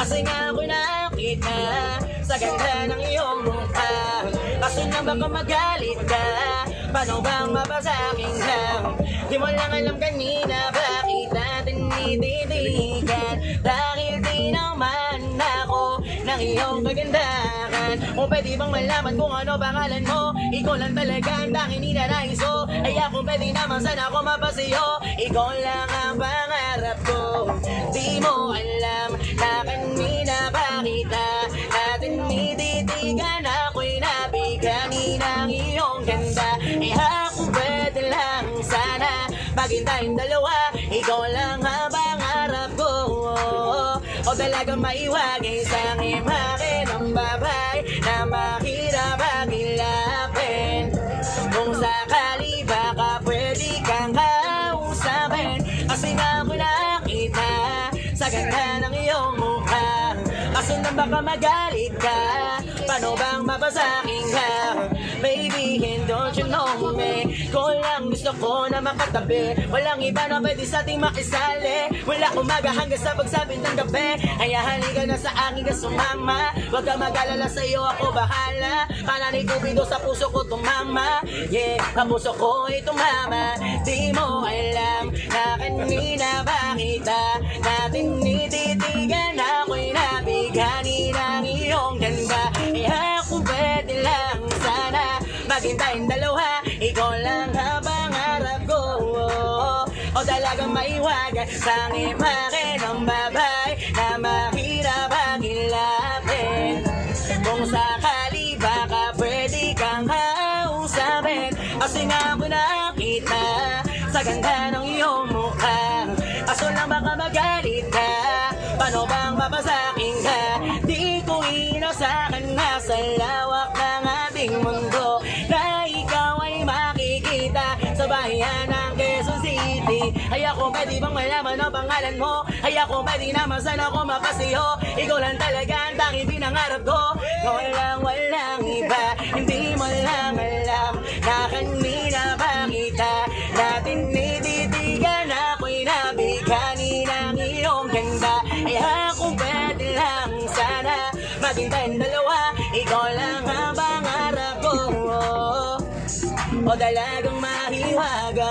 Kasi nga ako'y nakita sa ganda ng iyong mukha. Kaso na baka magalit ka, paano bang mapasakin lang? Di mo lang alam kanina bakit natin nititigan. Dahil di naman ako ng iyong kagandahan. O pwede bang malaman kung ano pangalan mo? Ikaw lang talaga ang tanging ninanais ko. Kaya kung pwede naman sana ako mapasiyo. Ikaw lang ang pangarap ko. Di mo alam na kanina bakit natin nititigan. Ako'y nabigani ng iyong ganda. Kung pwede lang sana maging tayong dalawa. Ikaw lang ang pangarap ko. O talagang maiwagay sa imahe ng babae na mahirap magilapin. Kung sakali baka pwede kang kausapin. Kasi nga ako nakita sa ganda ng iyong mukha. Kaso na baka magalit ka, paano bang mapasakin ka? Baby, and don't you know me? Ko lang gusto ko na makatabi. Walang iba na pwede sa ating makisali. Wala umaga hanggang sa pagsapit ng gabi. Kaya halika na sa akin ka sumama. Huwag ka mag-alala, sa'yo ako bahala. Pananay kupido sa puso ko tumama. Yeah, ang puso ko ay tumama. Di mo alam na kanina bakit natin nititigan. Ako'y nabigani ng iyong ganda. Kaya kung pwede lang sana maging tayong dalawa. Ikaw lang ang pangarap ko. O talagang maiwagan sa imahe ng babae na mahirap magilapin. Kung sakali baka pwede kang kausapin. Kasi nga ako nakita sa ganda ng iyong mukha. Kaso lang baka magalit ka, paano bang mapasakin ka? Di ko inasahan na sa lawak ng ating mundo na ikaw ay makikita sa bayan ng Quezon City. Kaya kung pwede bang malaman ang pangalan mo? Kaya kung pwede naman sana ako mapasiyo. Ikaw lang talaga ang tanging pinangarap ko. Walang iba. Hindi mo lang alam na kanina bakit natin nititigan. Ako'y nabigani ng iyong ganda. Kaya kung pwede lang sana maging tayong dalawa. Ikaw lang ang pangarap ko. O dalagang mahiwaga.